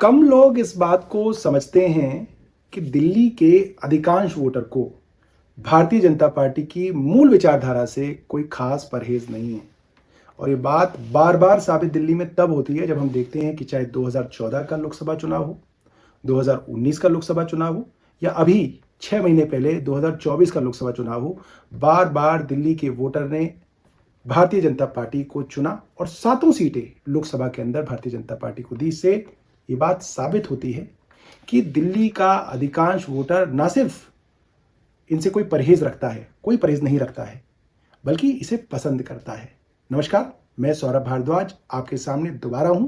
कम लोग इस बात को समझते हैं कि दिल्ली के अधिकांश वोटर को भारतीय जनता पार्टी की मूल विचारधारा से कोई खास परहेज नहीं है। और ये बात बार बार साबित दिल्ली में तब होती है जब हम देखते हैं कि चाहे 2014 का लोकसभा चुनाव हो, 2019 का लोकसभा चुनाव हो या अभी 6 महीने पहले 2024 का लोकसभा चुनाव हो, बार बार दिल्ली के वोटर ने भारतीय जनता पार्टी को चुना और सातों सीटें लोकसभा के अंदर भारतीय जनता पार्टी को दी। इससे ये बात साबित होती है कि दिल्ली का अधिकांश वोटर ना सिर्फ इनसे कोई परहेज रखता है, कोई परहेज नहीं रखता है, बल्कि इसे पसंद करता है। नमस्कार, मैं सौरभ भारद्वाज आपके सामने दोबारा हूं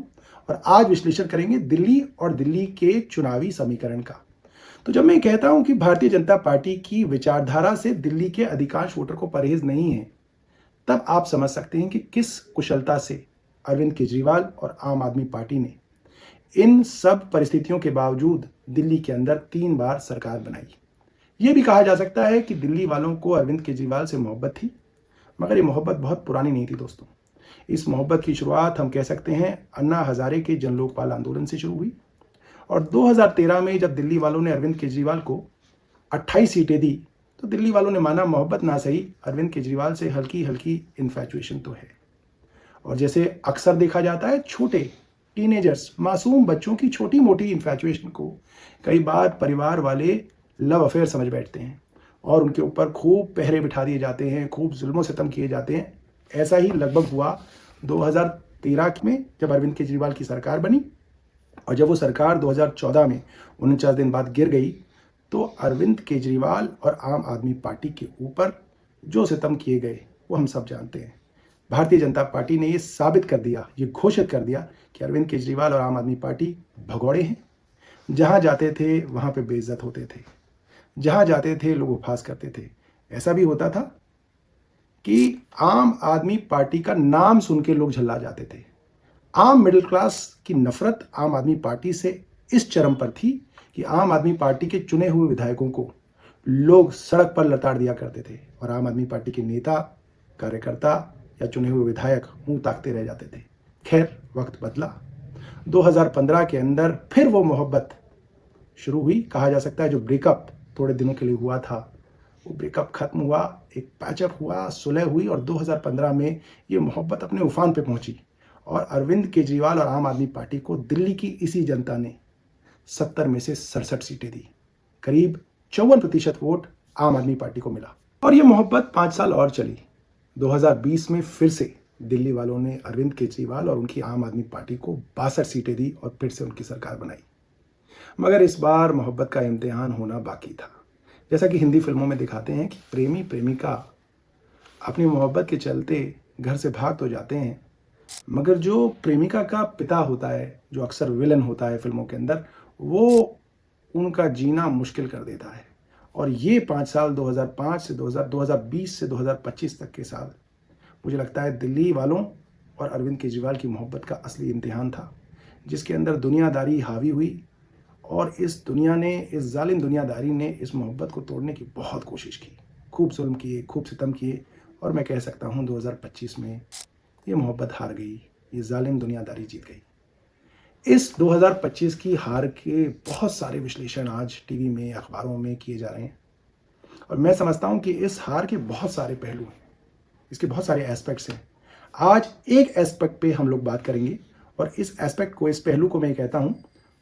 और आज विश्लेषण करेंगे दिल्ली और दिल्ली के चुनावी समीकरण का। तो जब मैं कहता हूं कि भारतीय जनता पार्टी की विचारधारा से दिल्ली के अधिकांश वोटर को परहेज नहीं है, तब आप समझ सकते हैं कि किस कुशलता से अरविंद केजरीवाल और आम आदमी पार्टी ने इन सब परिस्थितियों के बावजूद दिल्ली के अंदर 3 बार सरकार बनाई। यह भी कहा जा सकता है कि दिल्ली वालों को अरविंद केजरीवाल से मोहब्बत थी, मगर ये मोहब्बत बहुत पुरानी नहीं थी दोस्तों। इस मोहब्बत की शुरुआत हम कह सकते हैं अन्ना हजारे के जन लोकपाल आंदोलन से शुरू हुई और 2013 में जब दिल्ली वालों ने अरविंद केजरीवाल को 28 सीटें दी तो दिल्ली वालों ने माना मोहब्बत ना सही, अरविंद केजरीवाल से हल्की हल्की इन्फैचुएशन तो है। और जैसे अक्सर देखा जाता है, छोटे टीनेजर्स, मासूम बच्चों की छोटी मोटी इन्फैचुएशन को कई बार परिवार वाले लव अफेयर समझ बैठते हैं और उनके ऊपर खूब पहरे बिठा दिए जाते हैं, खूब जुल्मों सितम किए जाते हैं। ऐसा ही लगभग हुआ 2013 में जब अरविंद केजरीवाल की सरकार बनी और जब वो सरकार 2014 में 49 दिन बाद गिर गई तो अरविंद केजरीवाल और आम आदमी पार्टी के ऊपर जो सितम किए गए वो हम सब जानते हैं। भारतीय जनता पार्टी ने ये साबित कर दिया, ये घोषित कर दिया कि अरविंद केजरीवाल और आम आदमी पार्टी भगौड़े हैं। जहां जाते थे वहां पे बेइज्जत होते थे, जहां जाते थे लोग उपहास करते थे। ऐसा भी होता था कि आम आदमी पार्टी का नाम सुन के लोग झल्ला जाते थे। आम मिडिल क्लास की नफरत आम आदमी पार्टी से इस चरम पर थी कि आम आदमी पार्टी के चुने हुए विधायकों को लोग सड़क पर लताड़ दिया करते थे और आम आदमी पार्टी के नेता, कार्यकर्ता या चुने हुए विधायक मुंह ताकते रह जाते थे। खैर, वक्त बदला। 2015 के अंदर फिर वो मोहब्बत शुरू हुई। कहा जा सकता है जो ब्रेकअप थोड़े दिनों के लिए हुआ था वो ब्रेकअप खत्म हुआ, एक पैचअप हुआ, सुलह हुई और 2015 में ये मोहब्बत अपने उफान पे पहुंची और अरविंद केजरीवाल और आम आदमी पार्टी को दिल्ली की इसी जनता ने 70 में से 67 सीटें दी। करीब 54% वोट आम आदमी पार्टी को मिला और ये मोहब्बत 5 साल और चली। 2020 में फिर से दिल्ली वालों ने अरविंद केजरीवाल और उनकी आम आदमी पार्टी को 62 सीटें दी और फिर से उनकी सरकार बनाई। मगर इस बार मोहब्बत का इम्तिहान होना बाकी था। जैसा कि हिंदी फिल्मों में दिखाते हैं कि प्रेमी प्रेमिका अपनी मोहब्बत के चलते घर से भाग तो जाते हैं, मगर जो प्रेमिका का पिता होता है, जो अक्सर विलन होता है फिल्मों के अंदर, वो उनका जीना मुश्किल कर देता है। और ये 5 साल 2005 से 2020 से 2025 तक के साल मुझे लगता है दिल्ली वालों और अरविंद केजरीवाल की मोहब्बत का असली इम्तिहान था, जिसके अंदर दुनियादारी हावी हुई और इस जालिम दुनियादारी ने इस मोहब्बत को तोड़ने की बहुत कोशिश की। खूब जुल्म किए, खूब सितम किए और मैं कह सकता हूँ 2025 में ये मोहब्बत हार गई, ये जालिम दुनियादारी जीत गई। इस 2025 की हार के बहुत सारे विश्लेषण आज टीवी में, अखबारों में किए जा रहे हैं और मैं समझता हूँ कि इस हार के बहुत सारे पहलू हैं, इसके बहुत सारे एस्पेक्ट्स हैं। आज एक एस्पेक्ट पे हम लोग बात करेंगे और इस एस्पेक्ट को, इस पहलू को मैं कहता हूँ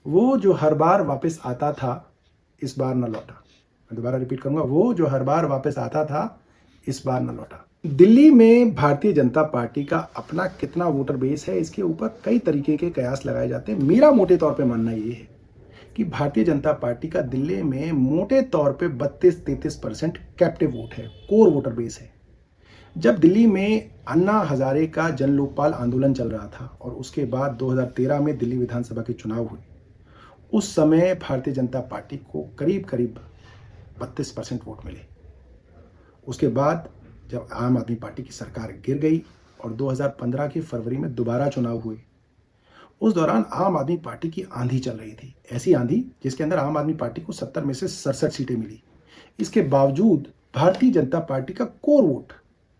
वो जो हर बार वापस आता था इस बार न लौटा। मैं दोबारा रिपीट करूंगा, वो जो हर बार वापस आता था इस बार न लौटा। दिल्ली में भारतीय जनता पार्टी का अपना कितना वोटर बेस है, इसके ऊपर कई तरीके के कयास लगाए जाते हैं। मेरा मोटे तौर पे मानना ये है कि भारतीय जनता पार्टी का दिल्ली में मोटे तौर पे 32-33% कैप्टिव वोट है, कोर वोटर बेस है। जब दिल्ली में अन्ना हजारे का जन लोकपाल आंदोलन चल रहा था और उसके बाद 2013 में दिल्ली विधानसभा के चुनाव हुए, उस समय भारतीय जनता पार्टी को करीब करीब 32% वोट मिले। उसके बाद जब आम आदमी पार्टी की सरकार गिर गई और 2015 के फरवरी में दोबारा चुनाव हुए, उस दौरान आम आदमी पार्टी की आंधी चल रही थी, ऐसी आंधी जिसके अंदर आम आदमी पार्टी को 70 में से 67 सीटें मिली। इसके बावजूद भारतीय जनता पार्टी का कोर वोट,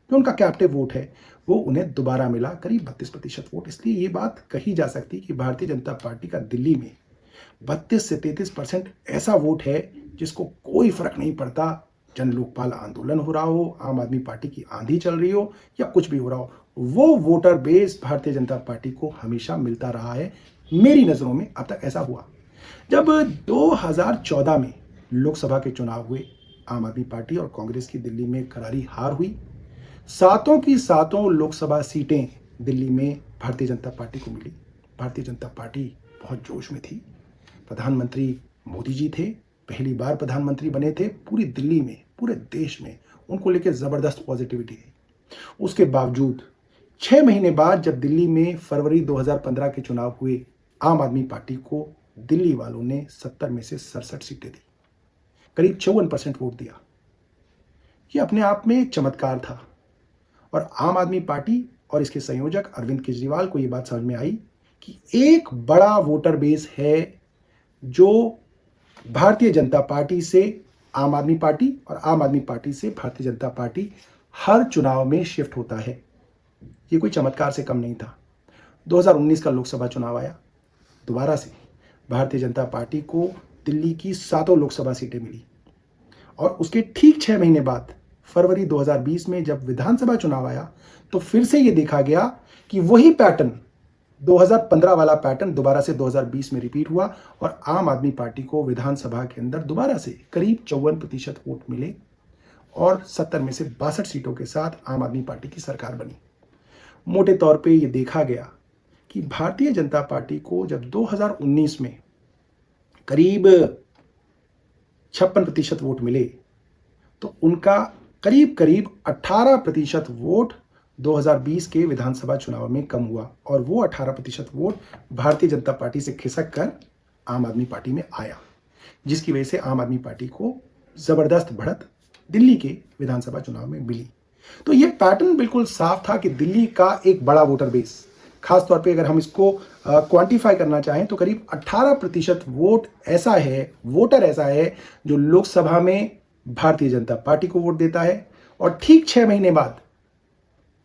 जो उनका कैप्टिव वोट है, वो उन्हें दोबारा मिला, करीब 32% वोट। इसलिए ये बात कही जा सकती है कि भारतीय जनता पार्टी का दिल्ली में 32 से 33% ऐसा वोट है जिसको कोई फर्क नहीं पड़ता, जन लोकपाल आंदोलन हो रहा हो, आम आदमी पार्टी की आंधी चल रही हो या कुछ भी हो रहा हो, वो voter base Bharatiya Janata party को हमेशा मिलता रहा है। मेरी नज़रों में अब तक ऐसा हुआ। जब 2014 में लोकसभा के चुनाव हुए, आम आदमी पार्टी और कांग्रेस की दिल्ली में करारी हार हुई। सातों की सातों लोकसभा सीटें दिल्ली में भारतीय जनता पार्टी को मिली। भारतीय जनता पार्टी बहुत जोश में थी। प्रधानमंत्री मोदी जी थे, पहली बार प्रधानमंत्री बने थे। पूरी दिल्ली में, पूरे देश में उनको लेकर जबरदस्त पॉजिटिविटी थी। उसके बावजूद 6 महीने बाद जब दिल्ली में फरवरी 2015 के चुनाव हुए, आम आदमी पार्टी को दिल्ली वालों ने 70 में से 67 सीटें दी, करीब 54% वोट दिया। यह अपने आप में एक चमत्कार था और आम आदमी पार्टी और इसके संयोजक अरविंद केजरीवाल को यह बात समझ में आई कि एक बड़ा वोटर बेस है जो भारतीय जनता पार्टी से आम आदमी पार्टी और आम आदमी पार्टी से भारतीय जनता पार्टी हर चुनाव में शिफ्ट होता है। ये कोई चमत्कार से कम नहीं था। 2019 का लोकसभा चुनाव आया, दोबारा से भारतीय जनता पार्टी को दिल्ली की सातों लोकसभा सीटें मिली और उसके ठीक 6 महीने बाद फरवरी 2020 में जब विधानसभा चुनाव आया तो फिर से ये देखा गया कि वही पैटर्न, 2015 वाला पैटर्न दोबारा से 2020 में रिपीट हुआ और आम आदमी पार्टी को विधानसभा के अंदर दोबारा से करीब 54% वोट मिले और 70 में से 62 सीटों के साथ आम आदमी पार्टी की सरकार बनी। मोटे तौर पे ये देखा गया कि भारतीय जनता पार्टी को जब 2019 में करीब 56% वोट मिले तो उनका करीब करीब 18% वोट 2020 के विधानसभा चुनाव में कम हुआ और वो 18% वोट भारतीय जनता पार्टी से खिसक कर आम आदमी पार्टी में आया, जिसकी वजह से आम आदमी पार्टी को जबरदस्त बढ़त दिल्ली के विधानसभा चुनाव में मिली। तो ये पैटर्न बिल्कुल साफ था कि दिल्ली का एक बड़ा वोटर बेस, खास तौर पे अगर हम इसको क्वांटिफाई करना चाहें तो करीब 18% वोट ऐसा है, वोटर ऐसा है जो लोकसभा में भारतीय जनता पार्टी को वोट देता है और ठीक 6 महीने बाद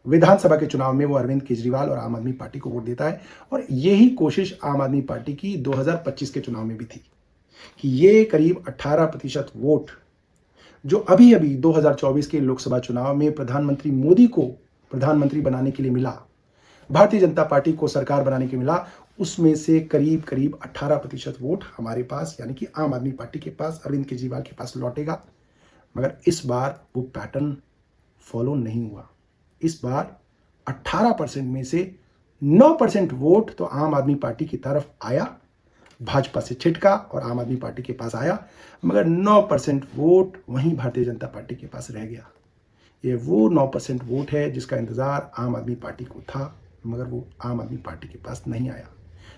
विधानसभा के चुनाव में वो अरविंद केजरीवाल और आम आदमी पार्टी को वोट देता है। और यही कोशिश आम आदमी पार्टी की 2025 के चुनाव में भी थी कि ये करीब 18% वोट जो अभी अभी 2024 के लोकसभा चुनाव में प्रधानमंत्री मोदी को प्रधानमंत्री बनाने के लिए मिला, भारतीय जनता पार्टी को सरकार बनाने के मिला, उसमें से करीब करीब 18% वोट हमारे पास यानी कि आम आदमी पार्टी के पास, अरविंद केजरीवाल के पास लौटेगा। मगर इस बार वो पैटर्न फॉलो नहीं हुआ। इस बार 18% में से 9% वोट तो आम आदमी पार्टी की तरफ आया, भाजपा से छिटका और आम आदमी पार्टी के पास आया, मगर 9% वोट वहीं भारतीय जनता पार्टी के पास रह गया। ये वो 9% वोट है जिसका इंतजार आम आदमी पार्टी को था, मगर वो आम आदमी पार्टी के पास नहीं आया।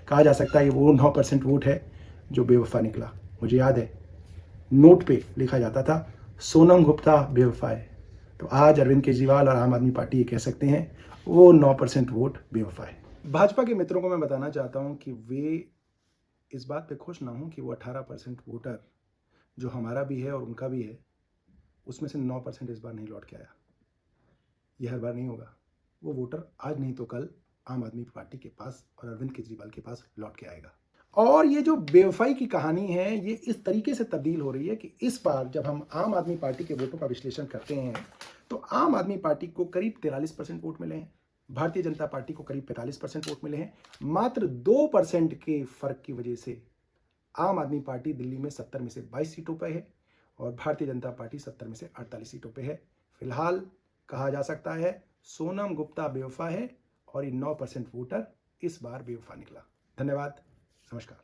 कहा जा सकता है ये वो 9% वोट है जो बेवफा निकला। मुझे याद है नोट पे लिखा जाता था सोनम गुप्ता बेवफा है, तो आज अरविंद केजरीवाल और आम आदमी पार्टी ये कह सकते हैं वो 9% वोट बेवफा है। भाजपा के मित्रों को मैं बताना चाहता हूं कि वे इस बात पे खुश ना हो कि वो 18% वोटर जो हमारा भी है और उनका भी है, उसमें से 9% इस बार नहीं लौट के आया। यह हर बार नहीं होगा। वो वोटर आज नहीं तो कल आम आदमी पार्टी के पास और अरविंद केजरीवाल के पास लौट के आएगा। और ये जो बेवफाई की कहानी है ये इस तरीके से तब्दील हो रही है कि इस बार जब हम आम आदमी पार्टी के वोटों का विश्लेषण करते हैं तो आम आदमी पार्टी को करीब 43% वोट मिले हैं, भारतीय जनता पार्टी को करीब 45% वोट मिले हैं। मात्र 2% के फर्क की वजह से आम आदमी पार्टी दिल्ली में 70 में से 22 सीटों पर है और भारतीय जनता पार्टी 70 में से 48 सीटों पर है। फिलहाल कहा जा सकता है सोनम गुप्ता बेवफा है और ये 9% वोटर इस बार बेवफा निकला। धन्यवाद, नमस्कार।